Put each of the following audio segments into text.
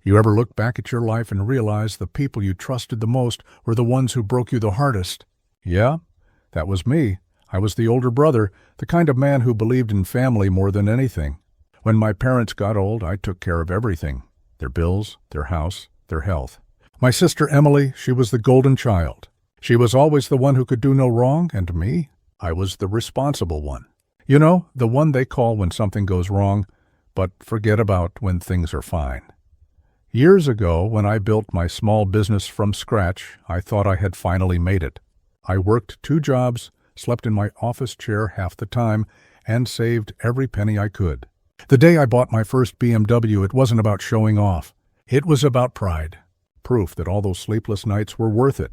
You ever look back at your life and realize the people you trusted the most were the ones who broke you the hardest? Yeah, that was me. I was the older brother, the kind of man who believed in family more than anything. When my parents got old, I took care of everything. Their bills, their house, their health. My sister Emily, she was the golden child. She was always the one who could do no wrong, and me, I was the responsible one. You know, the one they call when something goes wrong, but forget about when things are fine. Years ago, when I built my small business from scratch, I thought I had finally made it. I worked 2 jobs, slept in my office chair half the time, and saved every penny I could. The day I bought my first BMW, it wasn't about showing off. It was about pride. Proof that all those sleepless nights were worth it.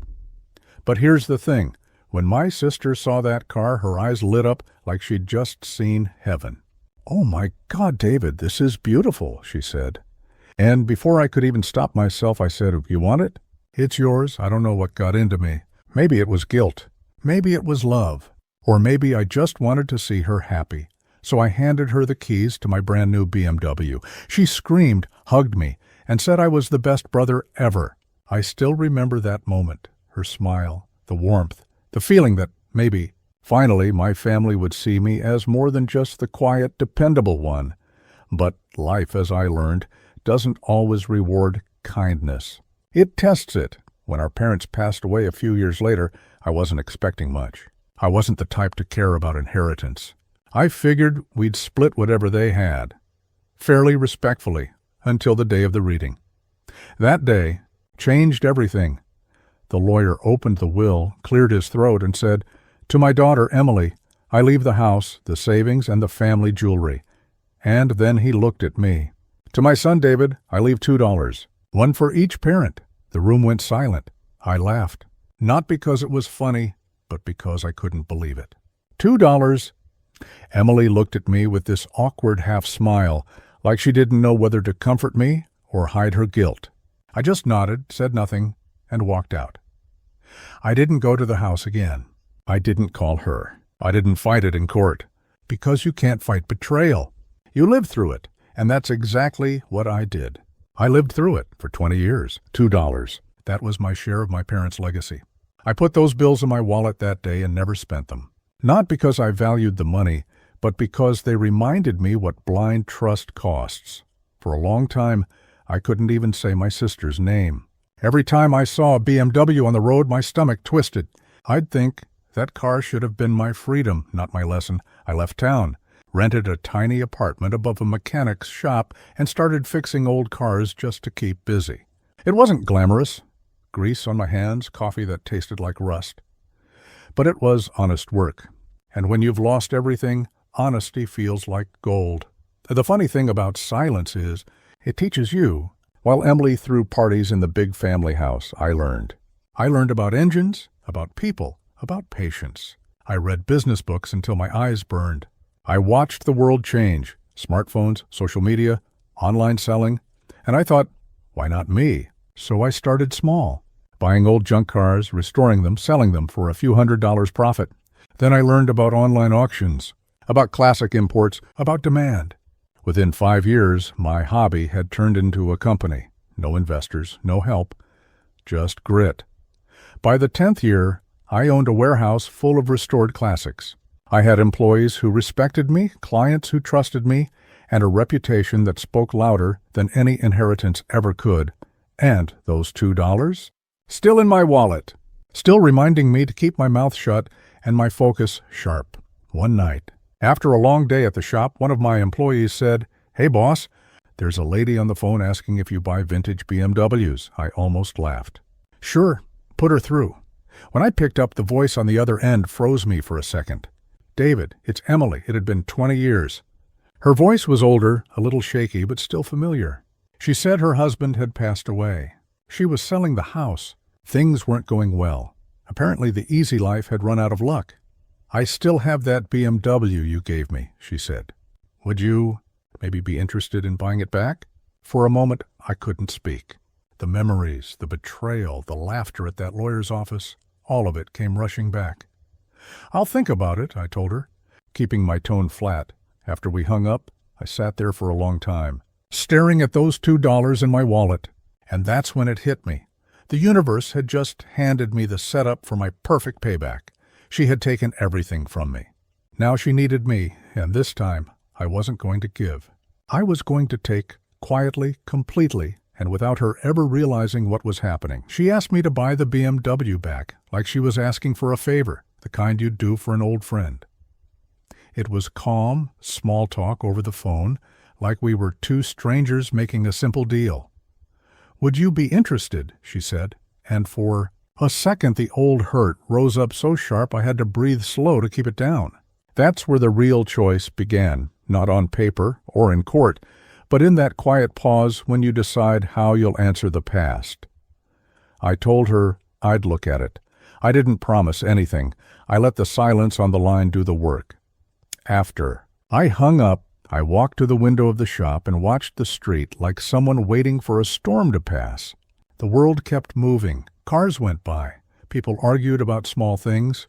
But here's the thing. When my sister saw that car, her eyes lit up like she'd just seen heaven. "Oh my God, David, this is beautiful," she said. And before I could even stop myself, I said, "You want it? It's yours." I don't know what got into me. Maybe it was guilt. Maybe it was love. Or maybe I just wanted to see her happy. So I handed her the keys to my brand new BMW. She screamed, hugged me, and said I was the best brother ever. I still remember that moment, her smile, the warmth, the feeling that maybe, finally, my family would see me as more than just the quiet, dependable one. But life, as I learned, doesn't always reward kindness. It tests it. When our parents passed away a few years later, I wasn't expecting much. I wasn't the type to care about inheritance. I figured we'd split whatever they had, fairly respectfully, until the day of the reading. That day changed everything. The lawyer opened the will, cleared his throat, and said, "To my daughter, Emily, I leave the house, the savings, and the family jewelry." And then he looked at me. "To my son, David, I leave $2, one for each parent." The room went silent. I laughed, not because it was funny, but because I couldn't believe it. $2. Emily looked at me with this awkward half-smile, like she didn't know whether to comfort me or hide her guilt. I just nodded, said nothing, and walked out. I didn't go to the house again. I didn't call her. I didn't fight it in court. Because you can't fight betrayal. You live through it, and that's exactly what I did. I lived through it for 20 years. $2. That was my share of my parents' legacy. I put those bills in my wallet that day and never spent them. Not because I valued the money, but because they reminded me what blind trust costs. For a long time, I couldn't even say my sister's name. Every time I saw a BMW on the road, my stomach twisted. I'd think that car should have been my freedom, not my lesson. I left town, rented a tiny apartment above a mechanic's shop, and started fixing old cars just to keep busy. It wasn't glamorous. Grease on my hands, coffee that tasted like rust. But it was honest work. And when you've lost everything, honesty feels like gold. The funny thing about silence is, it teaches you. While Emily threw parties in the big family house, I learned. I learned about engines, about people, about patience. I read business books until my eyes burned. I watched the world change. Smartphones, social media, online selling. And I thought, why not me? So I started small, buying old junk cars, restoring them, selling them for a few $100s profit. Then I learned about online auctions, about classic imports, about demand. Within 5 years, my hobby had turned into a company. No investors, no help, just grit. By the 10th year, I owned a warehouse full of restored classics. I had employees who respected me, clients who trusted me, and a reputation that spoke louder than any inheritance ever could. And those $2? Still in my wallet, still reminding me to keep my mouth shut and my focus sharp. One night, after a long day at the shop, one of my employees said, "Hey boss, there's a lady on the phone asking if you buy vintage BMWs." I almost laughed. "Sure, put her through." When I picked up, the voice on the other end froze me for a second. "David, it's Emily. It had been 20 years. Her voice was older, a little shaky, but still familiar. She said her husband had passed away. She was selling the house. Things weren't going well. Apparently the easy life had run out of luck. "I still have that BMW you gave me," she said. "Would you maybe be interested in buying it back?" For a moment, I couldn't speak. The memories, the betrayal, the laughter at that lawyer's office, all of it came rushing back. "I'll think about it," I told her, keeping my tone flat. After we hung up, I sat there for a long time. staring at those $2 in my wallet. And that's when it hit me. The universe had just handed me the setup for my perfect payback. She had taken everything from me. Now she needed me, and this time I wasn't going to give. I was going to take, quietly, completely, and without her ever realizing what was happening. She asked me to buy the BMW back, like she was asking for a favor, the kind you'd do for an old friend. It was calm, small talk over the phone, like we were two strangers making a simple deal. "Would you be interested?" she said, and for a second the old hurt rose up so sharp I had to breathe slow to keep it down. That's where the real choice began, not on paper or in court, but in that quiet pause when you decide how you'll answer the past. I told her I'd look at it. I didn't promise anything. I let the silence on the line do the work. After I hung up, I walked to the window of the shop and watched the street like someone waiting for a storm to pass. The world kept moving. Cars went by. People argued about small things.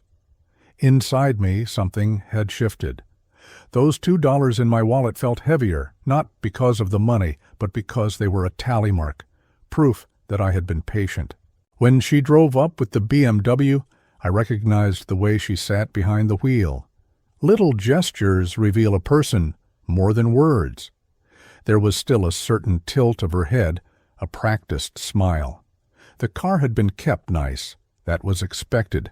Inside me, something had shifted. Those $2 in my wallet felt heavier, not because of the money, but because they were a tally mark, proof that I had been patient. When she drove up with the BMW, I recognized the way she sat behind the wheel. Little gestures reveal a person more than words. There was still a certain tilt of her head, a practiced smile. The car had been kept nice. That was expected.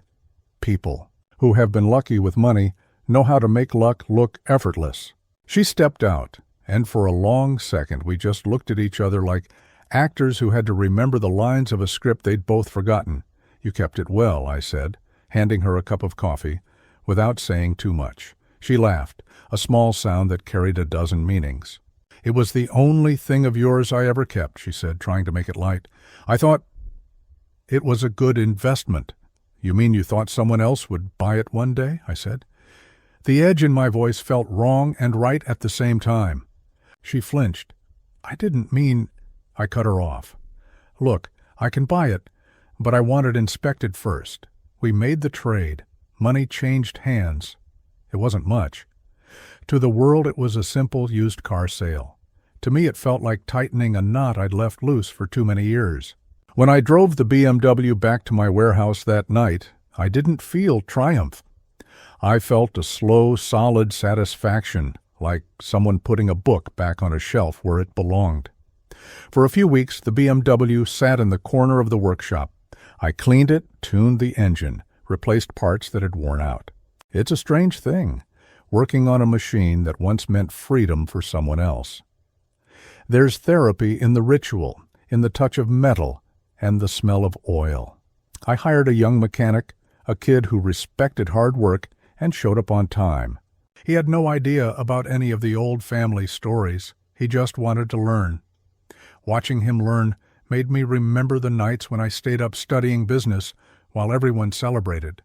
People who have been lucky with money know how to make luck look effortless. She stepped out, and for a long second we just looked at each other like actors who had to remember the lines of a script they'd both forgotten. "You kept it well," I said, handing her a cup of coffee, without saying too much. She laughed, a small sound that carried a dozen meanings. "It was the only thing of yours I ever kept," she said, trying to make it light. "I thought it was a good investment." "You mean you thought someone else would buy it one day?" I said. The edge in my voice felt wrong and right at the same time. She flinched. "I didn't mean—" I cut her off. "Look, I can buy it, but I want it inspected first. We made the trade. Money changed hands. It wasn't much. To the world it was a simple used car sale. To me it felt like tightening a knot I'd left loose for too many years. When I drove the BMW back to my warehouse that night, I didn't feel triumph. I felt a slow, solid satisfaction, like someone putting a book back on a shelf where it belonged. For a few weeks, the BMW sat in the corner of the workshop. I cleaned it, tuned the engine, replaced parts that had worn out. It's a strange thing, working on a machine that once meant freedom for someone else. There's therapy in the ritual, in the touch of metal, and the smell of oil. I hired a young mechanic, a kid who respected hard work and showed up on time. He had no idea about any of the old family stories. He just wanted to learn. Watching him learn made me remember the nights when I stayed up studying business while everyone celebrated.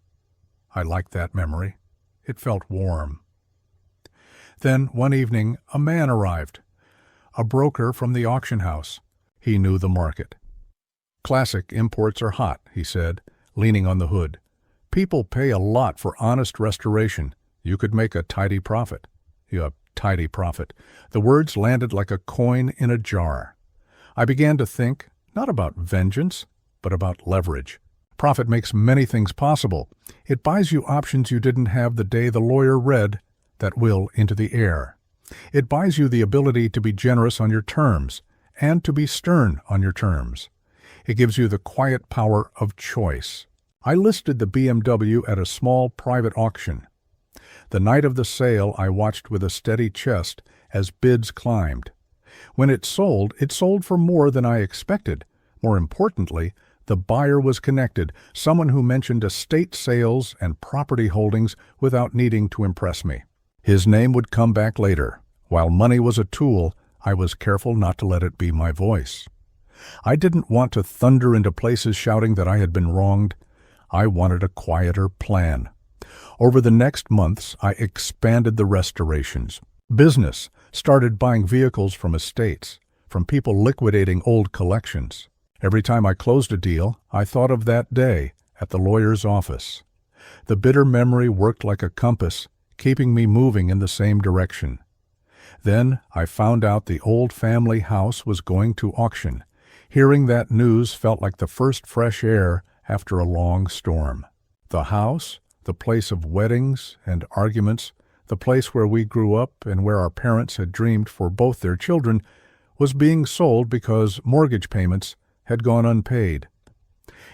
I liked that memory. It felt warm. Then, one evening, a man arrived. A broker from the auction house. He knew the market. "Classic imports are hot," he said, leaning on the hood. "People pay a lot for honest restoration. You could make a tidy profit." A tidy profit. The words landed like a coin in a jar. I began to think, not about vengeance, but about leverage. Profit makes many things possible. It buys you options you didn't have the day the lawyer read that will into the air. It buys you the ability to be generous on your terms and to be stern on your terms. It gives you the quiet power of choice. I listed the BMW at a small private auction. The night of the sale, I watched with a steady chest as bids climbed. When it sold for more than I expected. More importantly, the buyer was connected, someone who mentioned estate sales and property holdings without needing to impress me. His name would come back later. While money was a tool, I was careful not to let it be my voice. I didn't want to thunder into places shouting that I had been wronged. I wanted a quieter plan. Over the next months, I expanded the restorations. Business started buying vehicles from estates, from people liquidating old collections. Every time I closed a deal, I thought of that day at the lawyer's office. The bitter memory worked like a compass, keeping me moving in the same direction. Then I found out the old family house was going to auction. Hearing that news felt like the first fresh air after a long storm. The house, the place of weddings and arguments, the place where we grew up and where our parents had dreamed for both their children, was being sold because mortgage payments had gone unpaid.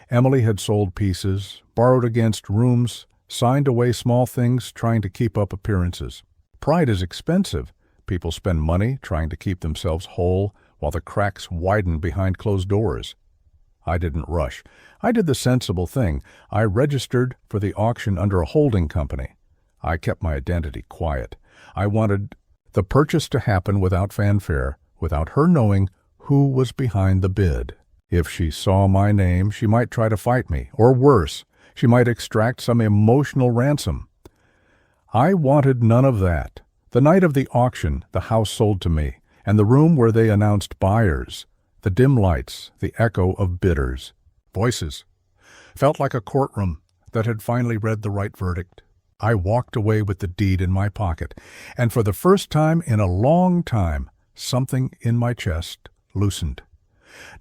Emily had sold pieces, borrowed against rooms, signed away small things trying to keep up appearances. Pride is expensive. People spend money trying to keep themselves whole while the cracks widen behind closed doors. I didn't rush. I did the sensible thing. I registered for the auction under a holding company. I kept my identity quiet. I wanted the purchase to happen without fanfare, without her knowing who was behind the bid. If she saw my name, she might try to fight me, or worse, she might extract some emotional ransom. I wanted none of that. The night of the auction, the house sold to me, and the room where they announced buyers, the dim lights, the echo of bidders, voices, felt like a courtroom that had finally read the right verdict. I walked away with the deed in my pocket, and for the first time in a long time, something in my chest loosened.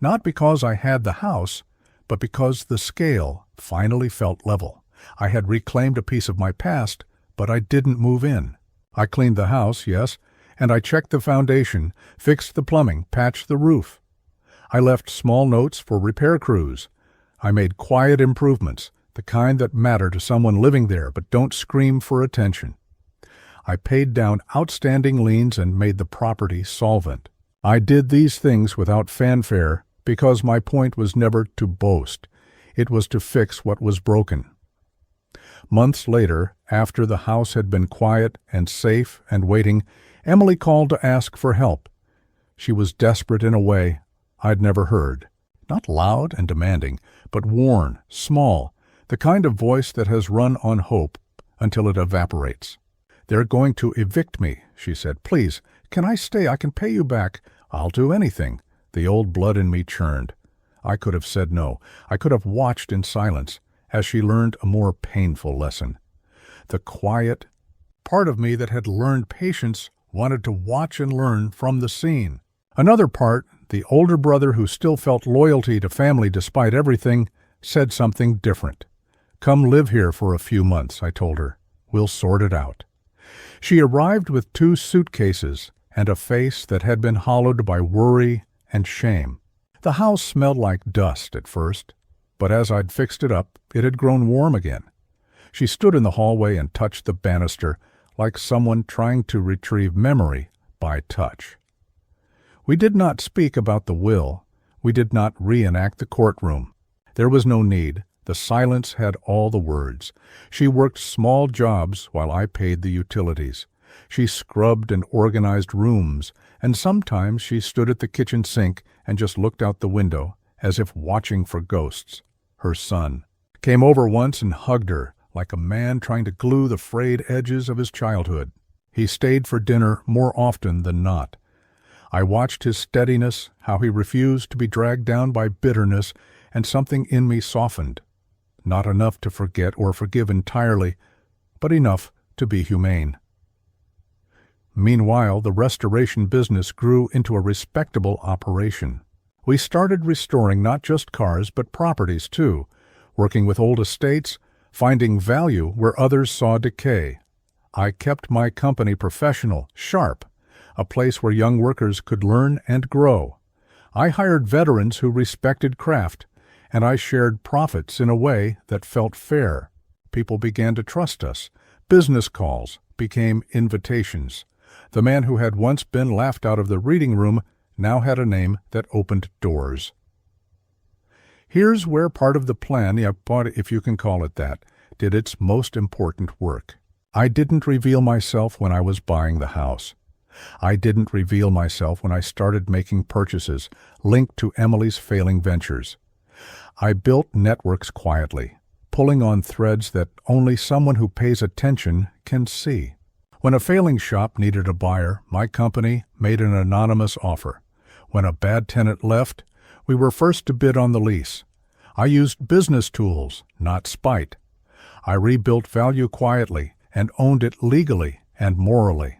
Not because I had the house, but because the scale finally felt level. I had reclaimed a piece of my past, but I didn't move in. I cleaned the house, yes, and I checked the foundation, fixed the plumbing, patched the roof. I left small notes for repair crews. I made quiet improvements, the kind that matter to someone living there but don't scream for attention. I paid down outstanding liens and made the property solvent. I did these things without fanfare because my point was never to boast. It was to fix what was broken. Months later, after the house had been quiet and safe and waiting, Emily called to ask for help. She was desperate in a way I'd never heard. Not loud and demanding, but worn, small, the kind of voice that has run on hope until it evaporates. "They're going to evict me," she said. "Please, can I stay? I can pay you back. I'll do anything." The old blood in me churned. I could have said no. I could have watched in silence as she learned a more painful lesson. The quiet part of me that had learned patience wanted to watch and learn from the scene. Another part, the older brother who still felt loyalty to family despite everything, said something different. "Come live here for a few months," I told her. "We'll sort it out." She arrived with 2 suitcases and a face that had been hollowed by worry and shame. The house smelled like dust at first, but as I'd fixed it up, it had grown warm again. She stood in the hallway and touched the banister like someone trying to retrieve memory by touch. We did not speak about the will. We did not reenact the courtroom. There was no need. The silence had all the words. She worked small jobs while I paid the utilities. She scrubbed and organized rooms, and sometimes she stood at the kitchen sink and just looked out the window, as if watching for ghosts. Her son came over once and hugged her, like a man trying to glue the frayed edges of his childhood. He stayed for dinner more often than not. I watched his steadiness, how he refused to be dragged down by bitterness, and something in me softened. Not enough to forget or forgive entirely, but enough to be humane. Meanwhile, the restoration business grew into a respectable operation. We started restoring not just cars but properties too, working with old estates, finding value where others saw decay. I kept my company professional, sharp, a place where young workers could learn and grow. I hired veterans who respected craft, and I shared profits in a way that felt fair. People began to trust us. Business calls became invitations. The man who had once been laughed out of the reading room now had a name that opened doors. Here's where part of the plan, if you can call it that, did its most important work. I didn't reveal myself when I was buying the house. I didn't reveal myself when I started making purchases linked to Emily's failing ventures. I built networks quietly, pulling on threads that only someone who pays attention can see. When a failing shop needed a buyer, my company made an anonymous offer. When a bad tenant left, we were first to bid on the lease. I used business tools, not spite. I rebuilt value quietly and owned it legally and morally.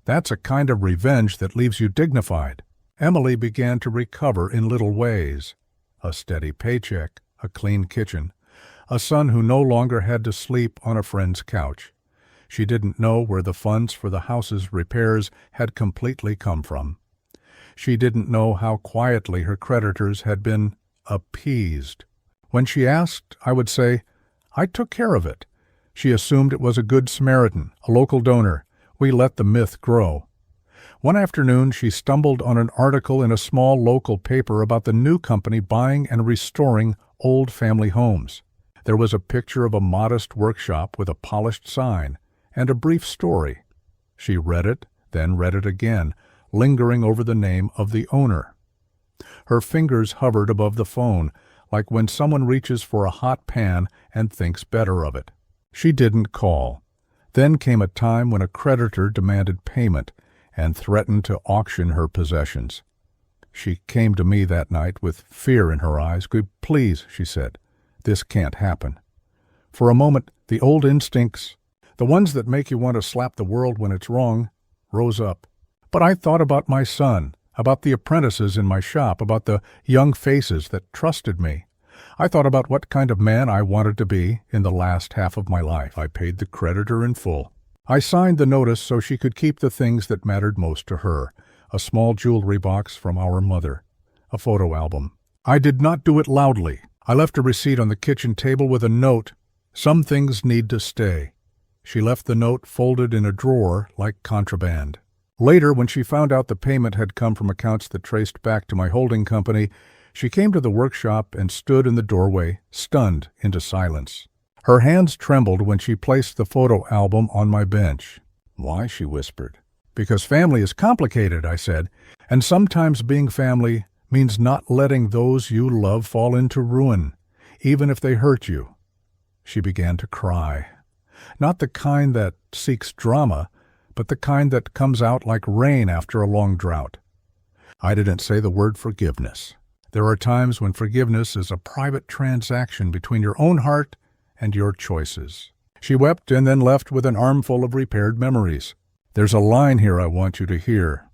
That's a kind of revenge that leaves you dignified. Emily began to recover in little ways. A steady paycheck, a clean kitchen, a son who no longer had to sleep on a friend's couch. She didn't know where the funds for the house's repairs had completely come from. She didn't know how quietly her creditors had been appeased. When she asked, I would say, "I took care of it." She assumed it was a good Samaritan, a local donor. We let the myth grow. One afternoon, she stumbled on an article in a small local paper about the new company buying and restoring old family homes. There was a picture of a modest workshop with a polished sign and a brief story. She read it, then read it again, lingering over the name of the owner. Her fingers hovered above the phone, like when someone reaches for a hot pan and thinks better of it. She didn't call. Then came a time when a creditor demanded payment and threatened to auction her possessions. She came to me that night with fear in her eyes. "Please," she said, "this can't happen." For a moment, the old instincts, the ones that make you want to slap the world when it's wrong, rose up. But I thought about my son, about the apprentices in my shop, about the young faces that trusted me. I thought about what kind of man I wanted to be in the last half of my life. I paid the creditor in full. I signed the notice so she could keep the things that mattered most to her, a small jewelry box from our mother, a photo album. I did not do it loudly. I left a receipt on the kitchen table with a note, "Some things need to stay." She left the note folded in a drawer like contraband. Later, when she found out the payment had come from accounts that traced back to my holding company, she came to the workshop and stood in the doorway, stunned into silence. Her hands trembled when she placed the photo album on my bench. "Why?" she whispered. "Because family is complicated," I said, "and sometimes being family means not letting those you love fall into ruin, even if they hurt you." She began to cry. Not the kind that seeks drama, but the kind that comes out like rain after a long drought. I didn't say the word forgiveness. There are times when forgiveness is a private transaction between your own heart and your choices. She wept and then left with an armful of repaired memories. "There's a line here I want you to hear."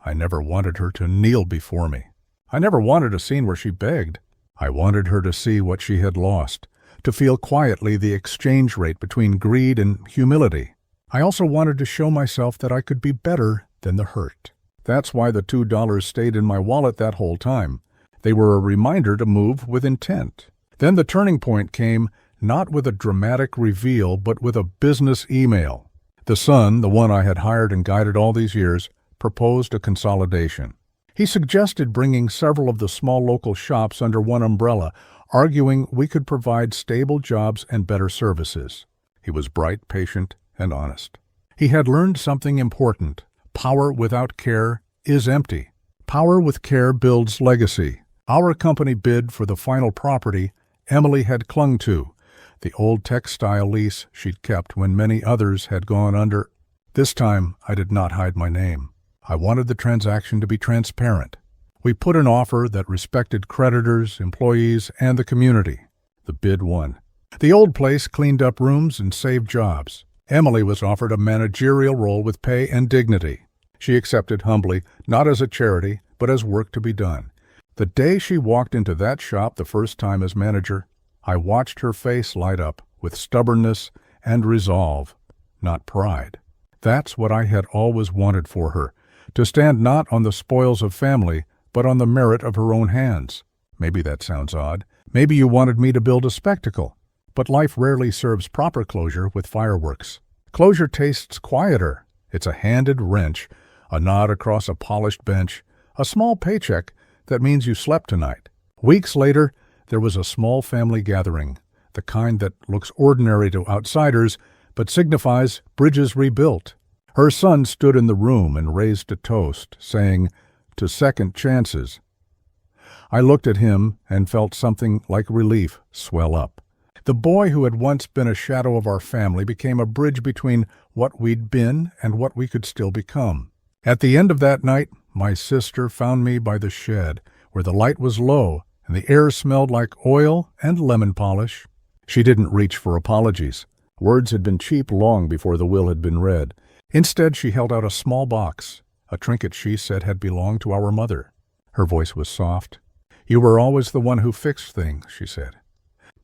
I never wanted her to kneel before me. I never wanted a scene where she begged. I wanted her to see what she had lost, to feel quietly the exchange rate between greed and humility. I also wanted to show myself that I could be better than the hurt. That's why the $2 stayed in my wallet that whole time. They were a reminder to move with intent. Then the turning point came, not with a dramatic reveal, but with a business email. The son, the one I had hired and guided all these years, proposed a consolidation. He suggested bringing several of the small local shops under one umbrella, arguing we could provide stable jobs and better services. He was bright, patient, and honest. He had learned something important. Power without care is empty. Power with care builds legacy. Our company bid for the final property Emily had clung to, the old textile lease she'd kept when many others had gone under. This time, I did not hide my name. I wanted the transaction to be transparent. We put an offer that respected creditors, employees, and the community. The bid won. The old place cleaned up rooms and saved jobs. Emily was offered a managerial role with pay and dignity. She accepted humbly, not as a charity, but as work to be done. The day she walked into that shop the first time as manager, I watched her face light up with stubbornness and resolve, not pride. That's what I had always wanted for her, to stand not on the spoils of family, but on the merit of her own hands. Maybe that sounds odd. Maybe you wanted me to build a spectacle. But life rarely serves proper closure with fireworks. Closure tastes quieter. It's a handed wrench, a nod across a polished bench, a small paycheck that means you slept tonight. Weeks later, there was a small family gathering, the kind that looks ordinary to outsiders, but signifies bridges rebuilt. Her son stood in the room and raised a toast, saying, "To second chances." I looked at him and felt something like relief swell up. The boy who had once been a shadow of our family became a bridge between what we'd been and what we could still become. At the end of that night, my sister found me by the shed, where the light was low and the air smelled like oil and lemon polish. She didn't reach for apologies. Words had been cheap long before the will had been read. Instead, she held out a small box, a trinket she said had belonged to our mother. Her voice was soft. "You were always the one who fixed things," she said.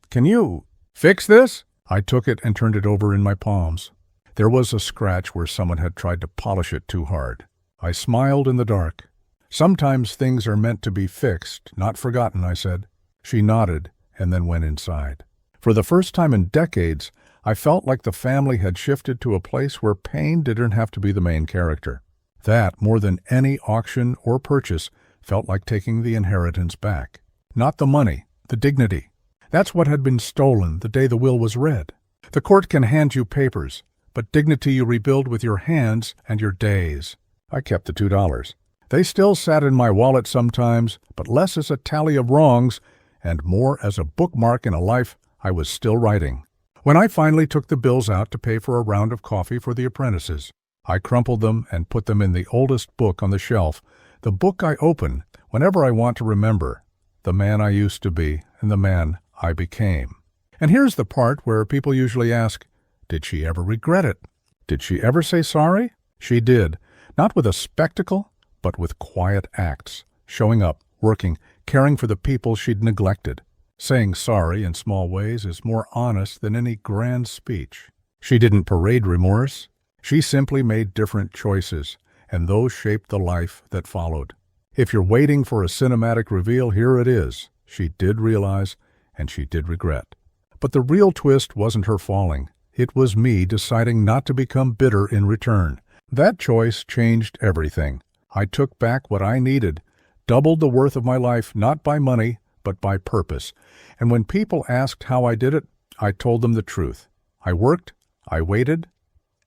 "Can you fix this?" I took it and turned it over in my palms. There was a scratch where someone had tried to polish it too hard. I smiled in the dark. "Sometimes things are meant to be fixed, not forgotten," I said. She nodded and then went inside. For the first time in decades, I felt like the family had shifted to a place where pain didn't have to be the main character. That, more than any auction or purchase, felt like taking the inheritance back. Not the money, the dignity. That's what had been stolen the day the will was read. The court can hand you papers, but dignity you rebuild with your hands and your days. I kept the $2. They still sat in my wallet sometimes, but less as a tally of wrongs and more as a bookmark in a life I was still writing. When I finally took the bills out to pay for a round of coffee for the apprentices, I crumpled them and put them in the oldest book on the shelf, the book I open whenever I want to remember the man I used to be and the man I became. And here's the part where people usually ask, did she ever regret it? Did she ever say sorry? She did, not with a spectacle, but with quiet acts, showing up, working, caring for the people she'd neglected. Saying sorry in small ways is more honest than any grand speech. She didn't parade remorse. She simply made different choices, and those shaped the life that followed. If you're waiting for a cinematic reveal, here it is. She did realize, and she did regret. But the real twist wasn't her falling. It was me deciding not to become bitter in return. That choice changed everything. I took back what I needed, doubled the worth of my life, not by money, but by purpose. And when people asked how I did it, I told them the truth. I worked, I waited,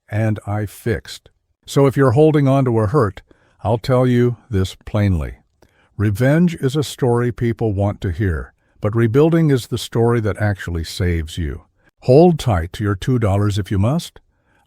and I fixed. So if you're holding on to a hurt, I'll tell you this plainly. Revenge is a story people want to hear, but rebuilding is the story that actually saves you. Hold tight to your $2 if you must.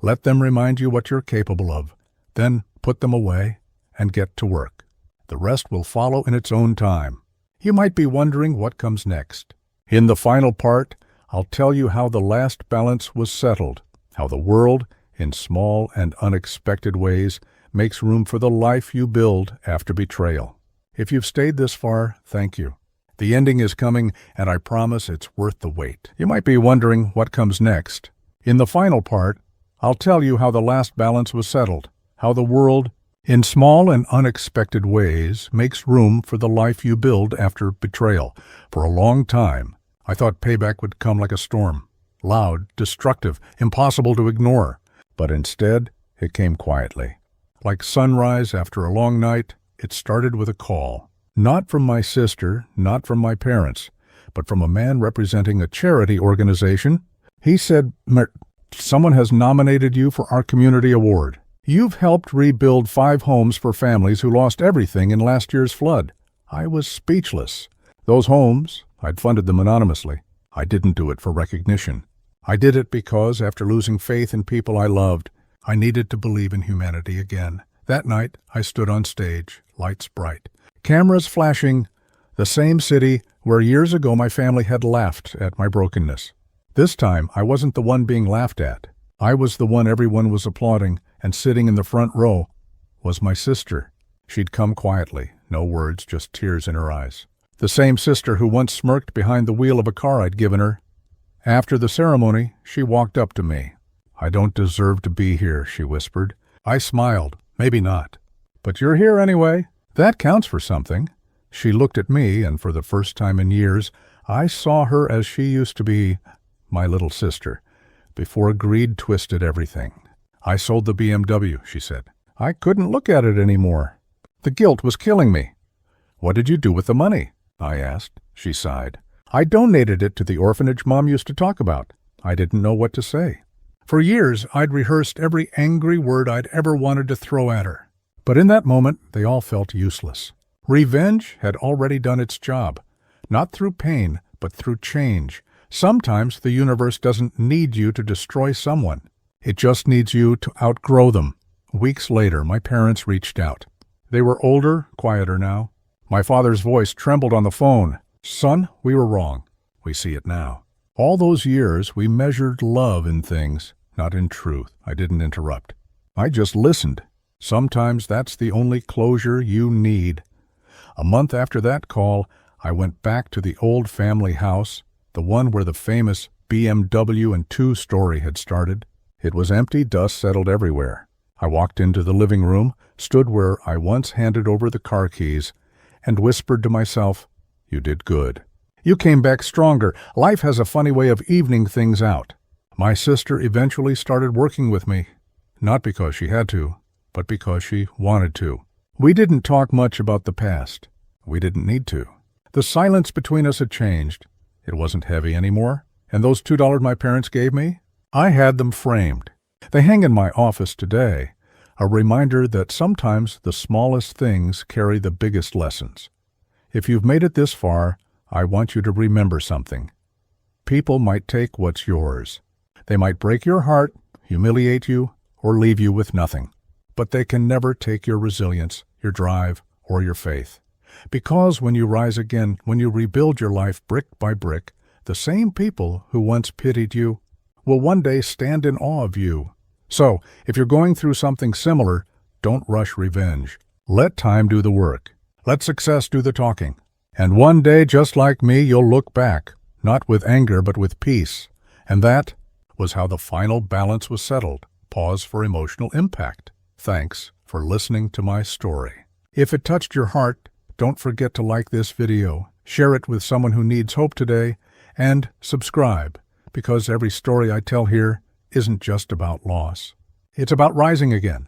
Let them remind you what you're capable of. Then put them away and get to work. The rest will follow in its own time. You might be wondering what comes next. In the final part, I'll tell you how the last balance was settled, how the world, in small and unexpected ways, makes room for the life you build after betrayal. If you've stayed this far, thank you. The ending is coming, and I promise it's worth the wait. You might be wondering what comes next. In the final part, I'll tell you how the last balance was settled, how the world, in small and unexpected ways, makes room for the life you build after betrayal. For a long time, I thought payback would come like a storm, loud, destructive, impossible to ignore. But instead, it came quietly. Like sunrise after a long night, it started with a call. Not from my sister, not from my parents, but from a man representing a charity organization. He said, "Someone has nominated you for our community award. You've helped rebuild 5 homes for families who lost everything in last year's flood." I was speechless. Those homes, I'd funded them anonymously. I didn't do it for recognition. I did it because, after losing faith in people I loved, I needed to believe in humanity again. That night, I stood on stage, lights bright, cameras flashing, the same city where years ago my family had laughed at my brokenness. This time, I wasn't the one being laughed at. I was the one everyone was applauding, and sitting in the front row was my sister. She'd come quietly, no words, just tears in her eyes. The same sister who once smirked behind the wheel of a car I'd given her. After the ceremony, she walked up to me. "I don't deserve to be here," she whispered. I smiled. "Maybe not. But you're here anyway. That counts for something." She looked at me, and for the first time in years, I saw her as she used to be, my little sister, before greed twisted everything. "I sold the BMW," she said. "I couldn't look at it anymore. The guilt was killing me." "What did you do with the money?" I asked. She sighed. "I donated it to the orphanage Mom used to talk about." I didn't know what to say. For years, I'd rehearsed every angry word I'd ever wanted to throw at her. But in that moment, they all felt useless. Revenge had already done its job. Not through pain, but through change. Sometimes the universe doesn't need you to destroy someone. It just needs you to outgrow them. Weeks later, my parents reached out. They were older, quieter now. My father's voice trembled on the phone. "Son, we were wrong. We see it now." All those years, we measured love in things, not in truth. I didn't interrupt. I just listened. Sometimes that's the only closure you need. A month after that call, I went back to the old family house, the one where the famous BMW and 2 story had started. It was empty, dust settled everywhere. I walked into the living room, stood where I once handed over the car keys, and whispered to myself, "You did good. You came back stronger. Life has a funny way of evening things out." My sister eventually started working with me, not because she had to, but because she wanted to. We didn't talk much about the past. We didn't need to. The silence between us had changed. It wasn't heavy anymore. And those $2 my parents gave me, I had them framed. They hang in my office today, a reminder that sometimes the smallest things carry the biggest lessons. If you've made it this far, I want you to remember something. People might take what's yours. They might break your heart, humiliate you, or leave you with nothing. But they can never take your resilience, your drive, or your faith. Because when you rise again, when you rebuild your life brick by brick, the same people who once pitied you will one day stand in awe of you. So, if you're going through something similar, don't rush revenge. Let time do the work. Let success do the talking. And one day, just like me, you'll look back, not with anger but with peace. And that was how the final balance was settled. Pause for emotional impact. Thanks for listening to my story. If it touched your heart, don't forget to like this video, share it with someone who needs hope today, and subscribe, because every story I tell here isn't just about loss. It's about rising again,